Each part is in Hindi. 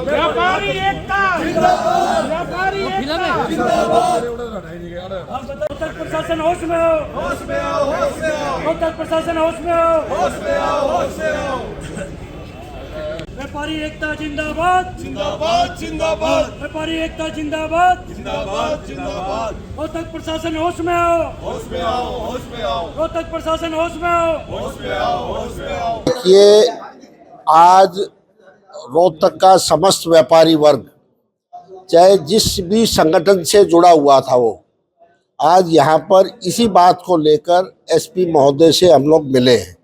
व्यापारी एकता, व्यापारी एकता जिंदाबाद। उत्तर प्रशासन होश में हो, होश में आओ, होश में आओ। उत्तर प्रशासन होश में हो, होश में आओ, होश में आओ। व्यापारी एकता जिंदाबाद, जिंदाबाद, जिंदाबाद। व्यापारी एकता जिंदाबाद, जिंदाबाद, जिंदाबाद। रोहतक प्रशासन होश में आओ, होश में आओ, होश में आओ। रोहतक प्रशासन होश में आओ, होश में आओ, होश में आओ। ये आज रोहतक का समस्त व्यापारी वर्ग, चाहे जिस भी संगठन से जुड़ा हुआ था, वो आज यहाँ पर इसी बात को लेकर एसपी महोदय से हम लोग मिले हैं।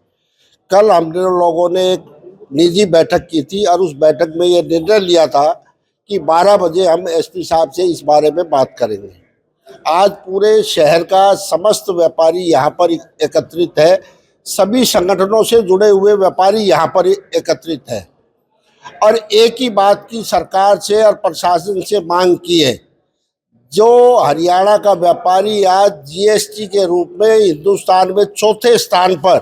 कल हम लोगों ने एक निजी बैठक की थी और उस बैठक में ये निर्णय लिया था कि 12 बजे हम एसपी साहब से इस बारे में बात करेंगे। आज पूरे शहर का समस्त व्यापारी यहाँ पर एकत्रित है, सभी संगठनों से जुड़े हुए व्यापारी यहाँ पर एकत्रित है और एक ही बात की सरकार से और प्रशासन से मांग की है। जो हरियाणा का व्यापारी आज जीएसटी के रूप में हिंदुस्तान में चौथे स्थान पर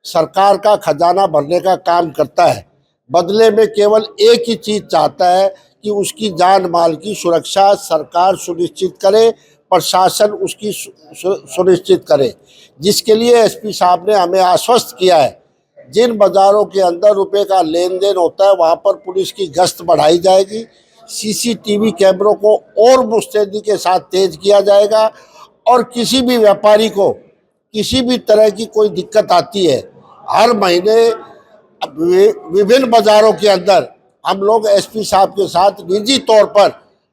सरकार का खजाना भरने का काम करता है, बदले में केवल एक ही चीज़ चाहता है कि उसकी जान माल की सुरक्षा सरकार सुनिश्चित करे, प्रशासन उसकी सुनिश्चित करे, जिसके लिए एसपी साहब ने हमें आश्वस्त किया है जिन बाज़ारों के अंदर रुपए का लेन देन होता है वहाँ पर पुलिस की गश्त बढ़ाई जाएगी, सीसीटीवी कैमरों को और मुस्तैदी के साथ तेज किया जाएगा और किसी भी व्यापारी को किसी भी तरह की कोई दिक्कत आती है, हर महीने विभिन्न बाज़ारों के अंदर हम लोग एसपी साहब के साथ निजी तौर पर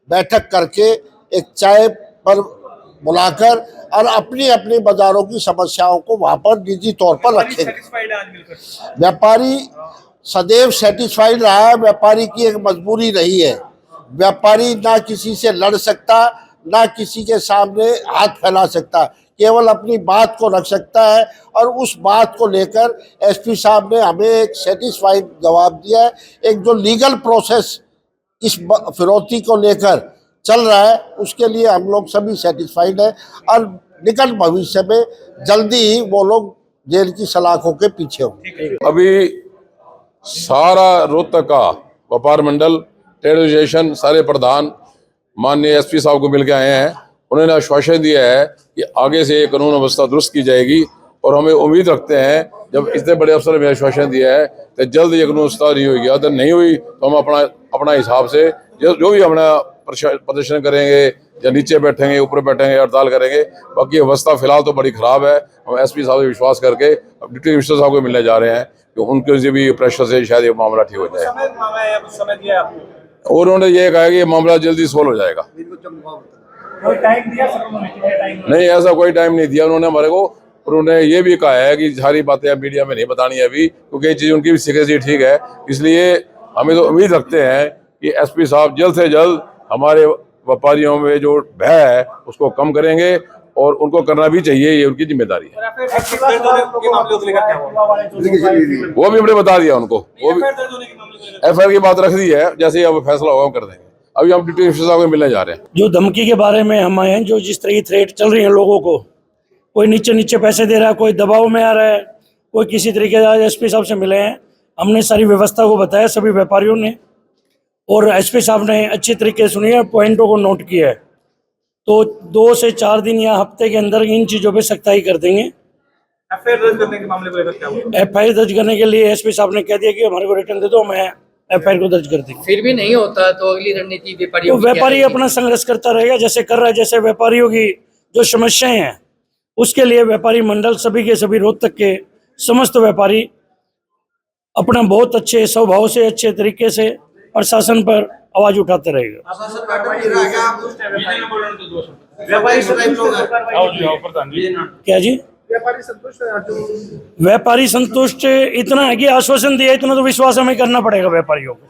बैठक करके एक चाय पर बुलाकर और अपनी अपनी बाज़ारों की समस्याओं को वहाँ पर निजी तौर पर रखेंगे। व्यापारी सदैव सेटिस्फाइड रहा है, व्यापारी की एक मजबूरी नहीं है। व्यापारी ना किसी से लड़ सकता, ना किसी के सामने हाथ फैला सकता, केवल अपनी बात को रख सकता है और उस बात को लेकर एसपी साहब ने हमें एक सेटिस्फाइड जवाब दिया है। एक जो लीगल प्रोसेस इस फिरौती को लेकर चल रहा है उसके लिए हम लोग सभी सेटिस्फाइड है और निकट भविष्य में जल्दी ही वो लोग जेल की सलाखों के पीछे होंगे। अभी सारा रोहतक का व्यापार मंडल, ट्रेड एसोसिएशन, सारे प्रधान माननीय एसपी साहब को मिलकर आए हैं। उन्होंने आश्वासन दिया है कि आगे से ये कानून व्यवस्था दुरुस्त की जाएगी और हमें उम्मीद रखते हैं जब इतने बड़े अफसर ने आश्वासन दिया है तो जल्द ये कानून व्यवस्था नहीं होगी। अगर नहीं हुई तो हम अपना हिसाब से जो भी अपना प्रदर्शन करेंगे या नीचे बैठेंगे, ऊपर बैठेंगे, हड़ताल करेंगे। बाकी व्यवस्था फिलहाल तो बड़ी खराब है। हम एसपी साहब से विश्वास करके अब डिप्टी कमिश्नर साहब को मिलने जा रहे हैं कि उनके से भी प्रेशर से शायद ये मामला ठीक हो जाए। और उन्होंने ये कहा कि ये मामला जल्दी सोल्व हो जाएगा। कोई टाइम दिया नहीं, ऐसा कोई टाइम नहीं दिया उन्होंने हमारे को। और उन्होंने ये भी कहा है कि सारी बातें मीडिया में नहीं बतानी है अभी, क्योंकि ये चीज़ उनकी भी सीक्रेसी ठीक है। इसलिए हमें तो उम्मीद रखते हैं कि एसपी साहब जल्द से जल्द हमारे व्यापारियों में जो भय है उसको कम करेंगे और उनको करना भी चाहिए, ये उनकी जिम्मेदारी है। वो भी हमने बता दिया उनको, वो भी एफआईआर की बात रख दी है। जैसे ही अब फैसला होगा हम कर देंगे। अभी हम डिप्टी कमिश्नर साहब को मिलने जा रहे हैं। जो धमकी के बारे में हम आए हैं, जो जिस तरह की थ्रेट चल रही है लोगों को, कोई नीचे पैसे दे रहा है, कोई दबाव में आ रहा है, कोई किसी तरीके से एसपी साहब से मिले हैं। हमने सारी व्यवस्था को बताया सभी व्यापारियों ने और एसपी साहब ने अच्छी तरीके से सुनी है, पॉइंटों को नोट किया है। तो 2 से 4 दिन या हफ्ते के अंदर इन चीज़ों पे सख्ताई कर देंगे। एफआईआर दर्ज करने के मामले को लेकर क्या हुआ? एफआईआर दर्ज करने के लिए एसपी साहब ने कह दिया कि हमारे को रिटर्न दे दो, मैं एफआईआर को दर्ज कर देंगे। फिर भी नहीं होता तो अगली रणनीति तो व्यापारी अपना संघर्ष करता रहेगा जैसे कर रहा है। जैसे व्यापारियों की जो समस्याएं हैं उसके लिए व्यापारी मंडल सभी के सभी रोहतक के समस्त व्यापारी अपना बहुत अच्छे स्वभाव से अच्छे तरीके से प्रशासन पर आवाज उठाते रहेगा। क्या जी? व्यापारी संतुष्ट इतना है कि आश्वासन दिया, इतना तो विश्वास हमें करना पड़ेगा व्यापारियों को।